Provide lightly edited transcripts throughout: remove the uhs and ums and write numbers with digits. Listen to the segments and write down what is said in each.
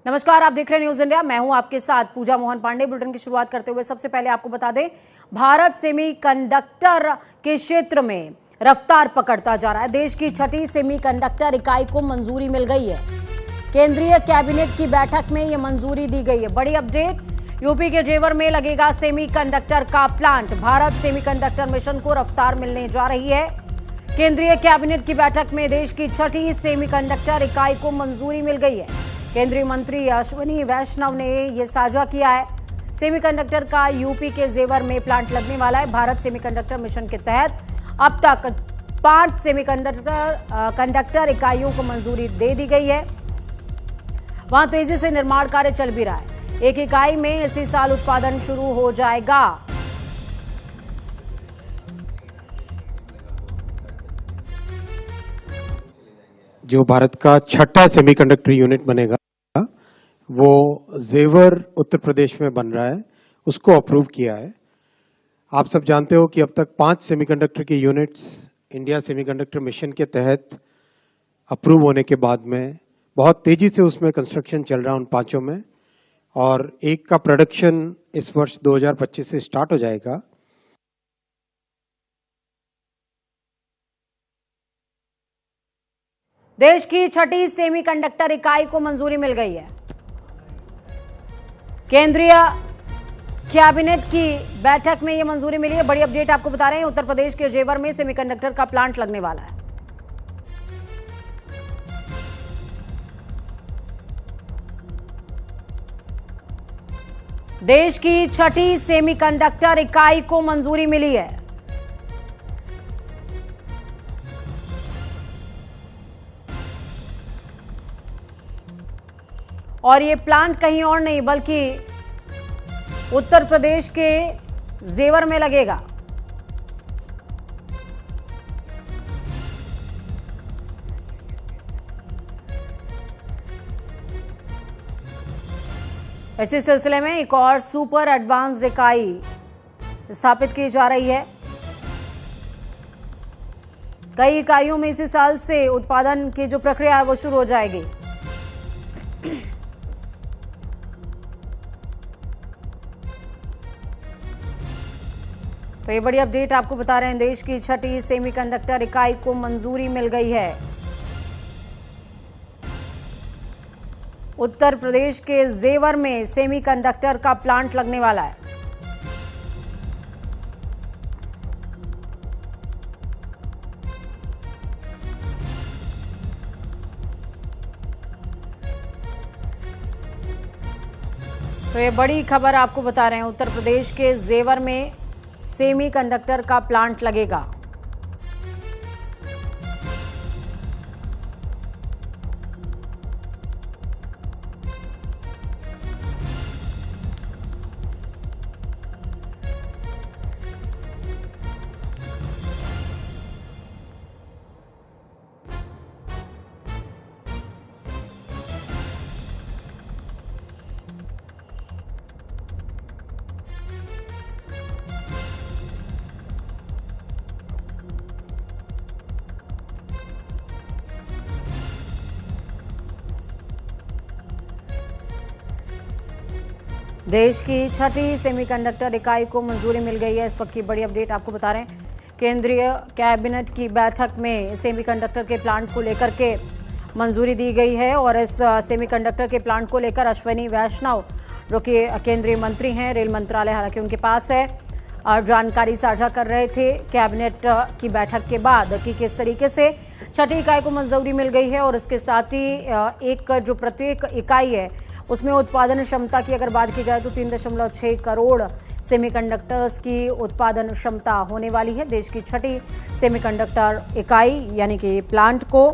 नमस्कार, आप देख रहे हैं न्यूज इंडिया। मैं हूं आपके साथ पूजा मोहन पांडे। बुलेटिन की शुरुआत करते हुए सबसे पहले आपको बता दें, भारत सेमीकंडक्टर के क्षेत्र में रफ्तार पकड़ता जा रहा है। देश की छठी सेमीकंडक्टर इकाई को मंजूरी मिल गई है। केंद्रीय कैबिनेट की बैठक में यह मंजूरी दी गई है। बड़ी अपडेट, यूपी के जेवर में लगेगा सेमीकंडक्टर का प्लांट। भारत सेमीकंडक्टर मिशन को रफ्तार मिलने जा रही है। केंद्रीय कैबिनेट की बैठक में देश की छठी सेमीकंडक्टर इकाई को मंजूरी मिल गई है। केंद्रीय मंत्री अश्विनी वैष्णव ने यह साझा किया है। सेमीकंडक्टर का यूपी के जेवर में प्लांट लगने वाला है। भारत सेमीकंडक्टर मिशन के तहत अब तक 5 सेमीकंडक्टर इकाइयों को मंजूरी दे दी गई है। वहां तेजी से निर्माण कार्य चल भी रहा है। एक इकाई में इसी साल उत्पादन शुरू हो जाएगा। जो भारत का छठा सेमीकंडक्टर यूनिट बनेगा वो जेवर उत्तर प्रदेश में बन रहा है, उसको अप्रूव किया है। आप सब जानते हो कि अब तक 5 सेमीकंडक्टर के यूनिट्स इंडिया सेमीकंडक्टर मिशन के तहत अप्रूव होने के बाद में बहुत तेजी से उसमें कंस्ट्रक्शन चल रहा है उन 5 में, और एक का प्रोडक्शन इस वर्ष 2025 से स्टार्ट हो जाएगा। देश की छठी सेमीकंडक्टर इकाई को मंजूरी मिल गई है। केंद्रीय कैबिनेट की बैठक में यह मंजूरी मिली है। बड़ी अपडेट आपको बता रहे हैं, उत्तर प्रदेश के जेवर में सेमीकंडक्टर का प्लांट लगने वाला है। देश की छठी सेमीकंडक्टर इकाई को मंजूरी मिली है। और ये प्लांट कहीं और नहीं बल्कि उत्तर प्रदेश के जेवर में लगेगा। इसी सिलसिले में एक और सुपर एडवांस्ड इकाई स्थापित की जा रही है। कई इकाइयों में इसी साल से उत्पादन की जो प्रक्रिया है वो शुरू हो जाएगी। तो ये बड़ी अपडेट आपको बता रहे हैं, देश की छठी सेमीकंडक्टर इकाई को मंजूरी मिल गई है। उत्तर प्रदेश के जेवर में सेमीकंडक्टर का प्लांट लगने वाला है। तो ये बड़ी खबर आपको बता रहे हैं, उत्तर प्रदेश के जेवर में सेमीकंडक्टर का प्लांट लगेगा। देश की छठी सेमीकंडक्टर इकाई को मंजूरी मिल गई है। इस वक्त की बड़ी अपडेट आपको बता रहे हैं, केंद्रीय कैबिनेट की बैठक में सेमीकंडक्टर के प्लांट को लेकर के मंजूरी दी गई है। और इस सेमीकंडक्टर के प्लांट को लेकर अश्विनी वैष्णव, जो कि केंद्रीय मंत्री हैं, रेल मंत्रालय हालांकि उनके पास है, और जानकारी साझा कर रहे थे कैबिनेट की बैठक के बाद कि किस तरीके से छठी इकाई को मंजूरी मिल गई है। और इसके साथ ही एक जो प्रत्येक इकाई है उसमें उत्पादन क्षमता की अगर बात की जाए तो 3.6 करोड़ सेमीकंडक्टर्स की उत्पादन क्षमता होने वाली है। देश की छठी सेमीकंडक्टर इकाई यानी कि प्लांट को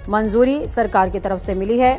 मंजूरी सरकार की तरफ से मिली है।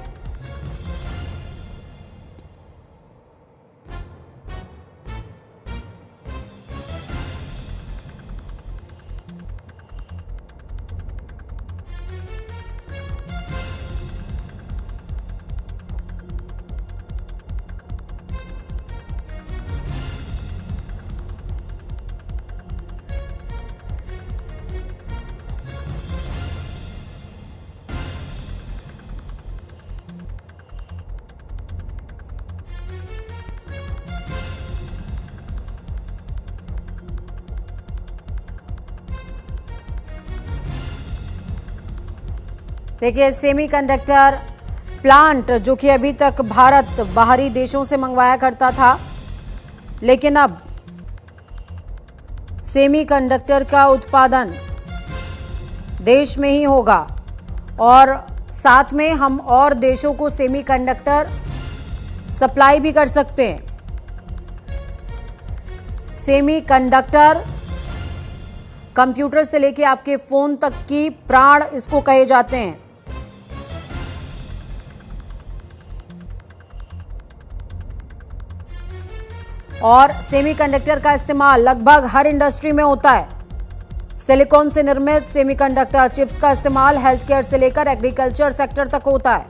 देखिए, सेमीकंडक्टर प्लांट जो कि अभी तक भारत बाहरी देशों से मंगवाया करता था, लेकिन अब सेमीकंडक्टर का उत्पादन देश में ही होगा और साथ में हम और देशों को सेमीकंडक्टर सप्लाई भी कर सकते हैं। सेमीकंडक्टर कंप्यूटर से लेके आपके फोन तक की प्राण इसको कहे जाते हैं। और सेमीकंडक्टर का इस्तेमाल लगभग हर इंडस्ट्री में होता है। सिलिकॉन से निर्मित सेमीकंडक्टर चिप्स का इस्तेमाल हेल्थ केयर से लेकर एग्रीकल्चर सेक्टर तक होता है।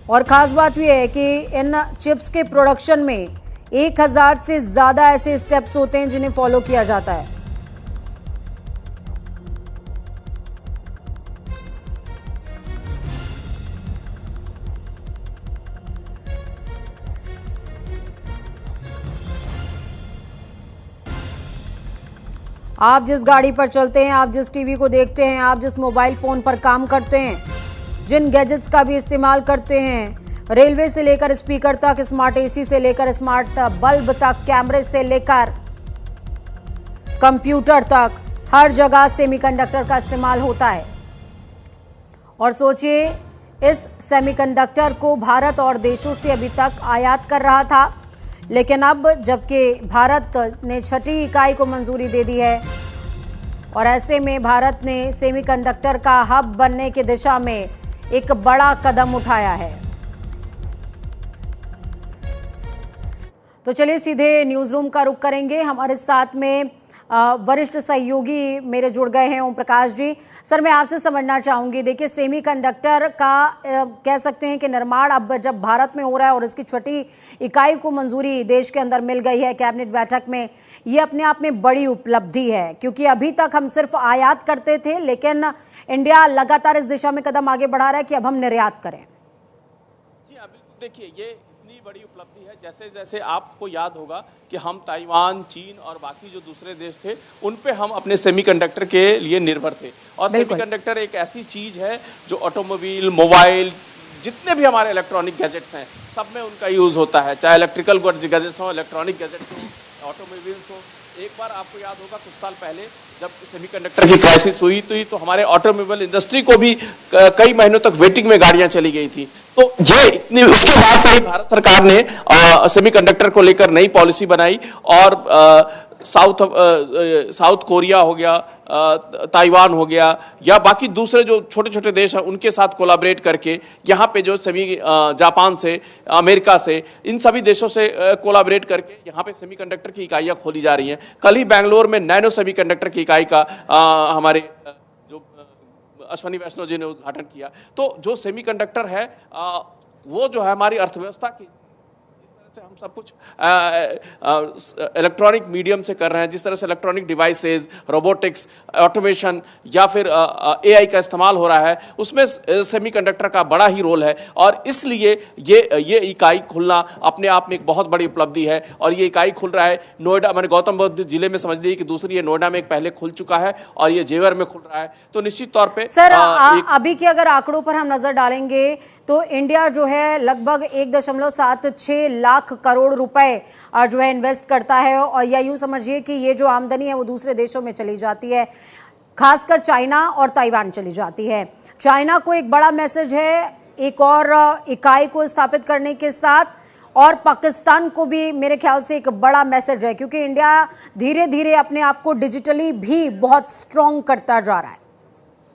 और खास बात यह है कि इन चिप्स के प्रोडक्शन में 1000 से ज्यादा ऐसे स्टेप्स होते हैं जिन्हें फॉलो किया जाता है। आप जिस गाड़ी पर चलते हैं, आप जिस टीवी को देखते हैं, आप जिस मोबाइल फोन पर काम करते हैं, जिन गैजेट्स का भी इस्तेमाल करते हैं, रेलवे से लेकर स्पीकर तक, स्मार्ट एसी से लेकर स्मार्ट बल्ब तक, कैमरे से लेकर कंप्यूटर तक, हर जगह सेमीकंडक्टर का इस्तेमाल होता है। और सोचिए, इस सेमीकंडक्टर को भारत और देशों से अभी तक आयात कर रहा था, लेकिन अब जबकि भारत ने 6ठी इकाई को मंजूरी दे दी है और ऐसे में भारत ने सेमीकंडक्टर का हब बनने की दिशा में एक बड़ा कदम उठाया है। तो चलिए सीधे न्यूज रूम का रुख करेंगे। हमारे साथ में वरिष्ठ सहयोगी मेरे जुड़ गए हैं, ओम प्रकाश जी। सर, मैं आपसे समझना चाहूंगी, देखिए सेमीकंडक्टर का कह सकते हैं कि निर्माण अब जब भारत में हो रहा है और इसकी 6ठी इकाई को मंजूरी देश के अंदर मिल गई है कैबिनेट बैठक में, ये अपने आप में बड़ी उपलब्धि है, क्योंकि अभी तक हम सिर्फ आयात करते थे, लेकिन इंडिया लगातार इस दिशा में कदम आगे बढ़ा रहा है कि अब हम निर्यात करें। जी हाँ, बिल्कुल। देखिए, ये इतनी बड़ी उपलब्धि है, जैसे जैसे आपको याद होगा कि हम ताइवान, चीन और बाकी जो दूसरे देश थे उन पे हम अपने सेमीकंडक्टर के लिए निर्भर थे। और सेमीकंडक्टर एक ऐसी चीज है जो ऑटोमोबाइल, मोबाइल, जितने भी हमारे इलेक्ट्रॉनिक गैजेट्स हैं सब में उनका यूज होता है, चाहे इलेक्ट्रिकल गैजेट्स हो, इलेक्ट्रॉनिक गैजेट्स हो, ऑटोमोबाइल्स हो। एक बार आपको याद होगा कुछ साल पहले जब सेमीकंडक्टर की क्राइसिस हुई तो हमारे ऑटोमोबाइल इंडस्ट्री को भी कई महीनों तक वेटिंग में गाड़ियां चली गई थी। तो ये इतनी, उसके बाद से ही भारत सरकार ने सेमीकंडक्टर को लेकर नई पॉलिसी बनाई और साउथ कोरिया हो गया, ताइवान हो गया, या बाकी दूसरे जो छोटे छोटे देश हैं उनके साथ कोलैबोरेट करके यहाँ पे जो जापान से, अमेरिका से, इन सभी देशों से कोलैबोरेट करके यहाँ पे सेमीकंडक्टर की इकाइयाँ खोली जा रही हैं। कल ही बेंगलोर में नैनो सेमीकंडक्टर की इकाई का हमारे जो अश्वनी वैष्णव जी ने उद्घाटन किया। तो जो सेमीकंडक्टर है वो जो है हमारी अर्थव्यवस्था की, हम सब कुछ इलेक्ट्रॉनिक मीडियम से कर रहे हैं, जिस तरह से इलेक्ट्रॉनिक डिवाइसेस, रोबोटिक्स, ऑटोमेशन या फिर एआई का इस्तेमाल हो रहा है, उसमें सेमीकंडक्टर का बड़ा ही रोल है। और इसलिए ये इकाई खुलना अपने आप में एक बहुत बड़ी उपलब्धि है। और ये इकाई खुल रहा है नोएडा, मैंने गौतम बुद्ध जिले में समझ ली कि दूसरी ये नोएडा में एक पहले खुल चुका है और ये जेवर में खुल रहा है। तो निश्चित तौर पर सर अभी के अगर आंकड़ों पर हम नजर डालेंगे तो इंडिया जो है लगभग 1.76 लाख करोड़ रुपए जो है इन्वेस्ट करता है, और या यूं समझिए कि ये जो आमदनी है वो दूसरे देशों में चली जाती है, खासकर चाइना और ताइवान चली जाती है। चाइना को एक बड़ा मैसेज है एक और इकाई को स्थापित करने के साथ, और पाकिस्तान को भी मेरे ख्याल से एक बड़ा मैसेज है, क्योंकि इंडिया धीरे धीरे अपने आप को डिजिटली भी बहुत स्ट्रॉन्ग करता जा रहा है।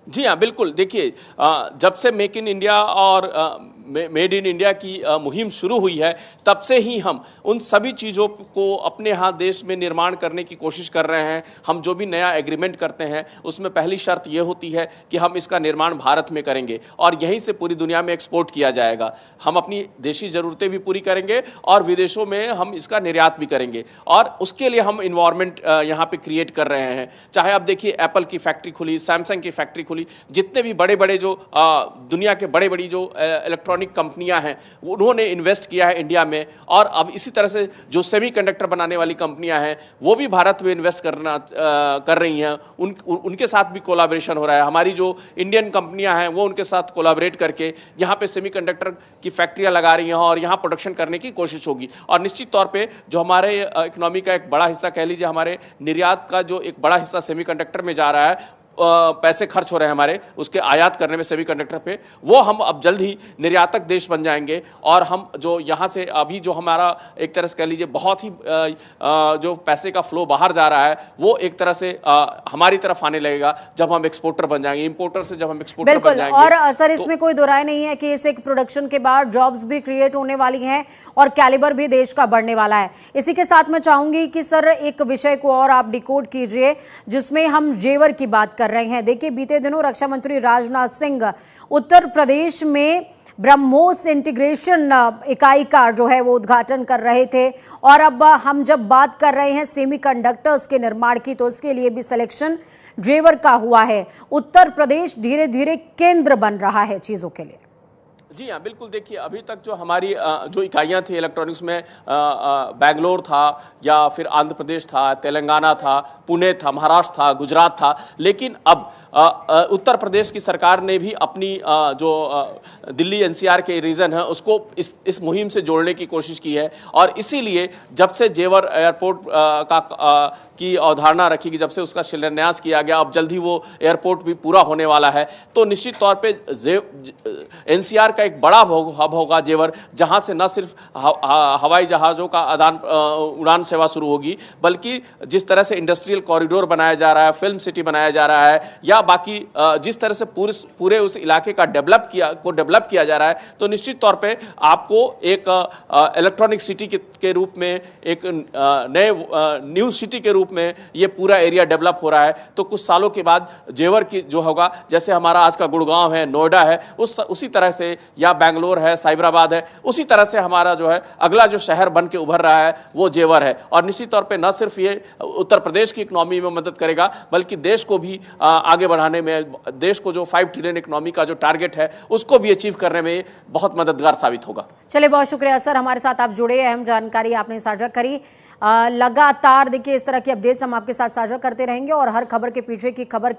जी हाँ, बिल्कुल। देखिए, जब से मेक इन इंडिया और मेड इन इंडिया की मुहिम शुरू हुई है, तब से ही हम उन सभी चीज़ों को अपने यहाँ देश में निर्माण करने की कोशिश कर रहे हैं। हम जो भी नया एग्रीमेंट करते हैं उसमें पहली शर्त ये होती है कि हम इसका निर्माण भारत में करेंगे और यहीं से पूरी दुनिया में एक्सपोर्ट किया जाएगा। हम अपनी देशी ज़रूरतें भी पूरी करेंगे और विदेशों में हम इसका निर्यात भी करेंगे, और उसके लिए हम इन्वायरमेंट यहाँ पे क्रिएट कर रहे हैं। चाहे आप देखिए, एप्पल की फैक्ट्री खुली, सैमसंग की फैक्ट्री खुली, जितने भी बड़े बड़े जो दुनिया के बड़ी जो इलेक्ट्रॉनिक इलेक्ट्रॉनिक कंपनियां हैं उन्होंने इन्वेस्ट किया है इंडिया में, और अब इसी तरह से जो सेमीकंडक्टर बनाने वाली कंपनियां हैं वो भी भारत में इन्वेस्ट कर रही हैं। उनके साथ भी कोलैबोरेशन हो रहा है। हमारी जो इंडियन कंपनियां हैं वो उनके साथ कोलैबोरेट करके यहाँ पे सेमीकंडक्टर की फैक्ट्रियां लगा रही हैं और यहाँ प्रोडक्शन करने की कोशिश होगी। और निश्चित तौर पे जो हमारे इकोनॉमी का एक बड़ा हिस्सा, कह लीजिए हमारे निर्यात का जो एक बड़ा हिस्सा सेमीकंडक्टर में जा रहा है, पैसे खर्च हो रहे हैं हमारे उसके आयात करने में सेमीकंडक्टर पे, वो हम अब जल्द ही निर्यातक देश बन जाएंगे। और हम जो यहाँ से अभी जो हमारा एक तरह से कह लीजिए बहुत ही जो पैसे का फ्लो बाहर जा रहा है वो एक तरह से हमारी तरफ आने लगेगा जब हम एक्सपोर्टर बन जाएंगे, इंपोर्टर से जब हम एक्सपोर्टर बन जाएंगे। और सर इसमें कोई दो राय नहीं है कि इस एक प्रोडक्शन के बाद जॉब्स भी क्रिएट होने वाली हैं और कैलिबर भी देश का बढ़ने वाला है। इसी के साथ मैं चाहूंगी कि सर एक विषय को और आप डिकोड कीजिए जिसमें हम जेवर की बात कर रहे हैं। देखिए बीते दिनों रक्षा मंत्री राजनाथ सिंह उत्तर प्रदेश में ब्रह्मोस इंटीग्रेशन इकाई का जो है वो उद्घाटन कर रहे थे, और अब हम जब बात कर रहे हैं सेमीकंडक्टर्स के निर्माण की तो उसके लिए भी सिलेक्शन जेवर का हुआ है। उत्तर प्रदेश धीरे धीरे केंद्र बन रहा है चीजों के लिए। जी हाँ, बिल्कुल। देखिए अभी तक जो हमारी जो इकाइयाँ थी इलेक्ट्रॉनिक्स में, बैंगलोर था या फिर आंध्र प्रदेश था, तेलंगाना था, पुणे था, महाराष्ट्र था, गुजरात था, लेकिन अब उत्तर प्रदेश की सरकार ने भी अपनी जो दिल्ली एनसीआर के रीजन है उसको इस मुहिम से जोड़ने की कोशिश की है। और इसीलिए जब से जेवर एयरपोर्ट की अवधारणा रखी गई, जब से उसका शिलान्यास किया गया, अब जल्द ही वो एयरपोर्ट भी पूरा होने वाला है, तो निश्चित तौर पे एनसीआर का एक बड़ा हब होगा जेवर, जहां से न सिर्फ हवाई जहाज़ों का उड़ान सेवा शुरू होगी, बल्कि जिस तरह से इंडस्ट्रियल कॉरिडोर बनाया जा रहा है, फिल्म सिटी बनाया जा रहा है, या बाकी जिस तरह से पूरे उस इलाके का डेवलप किया जा रहा है, तो निश्चित तौर पे आपको एक इलेक्ट्रॉनिक सिटी के रूप में, एक नए न्यू सिटी के रूप में ये पूरा एरिया डेवलप हो रहा है। तो कुछ सालों के बाद जेवर की जो होगा, जैसे हमारा आज का गुड़गांव है, नोएडा है, उसी तरह से, या बैंगलोर है, साइबराबाद है, उसी तरह से हमारा जो है अगला जो शहर बन के उभर रहा है वो जेवर है। और निश्चित तौर पे न सिर्फ ये उत्तर प्रदेश की इकोनॉमी में मदद करेगा, बल्कि देश को भी आगे बढ़ाने में, देश को जो 5 ट्रिलियन इकोनॉमी का जो टारगेट है उसको भी अचीव करने में बहुत मददगार साबित होगा। चलिए, बहुत शुक्रिया सर, हमारे साथ आप जुड़े, अहम जानकारी आपने साझा करी। लगातार देखिए इस तरह की अपडेट्स हम आपके साथ साझा करते रहेंगे और हर खबर के पीछे की खबर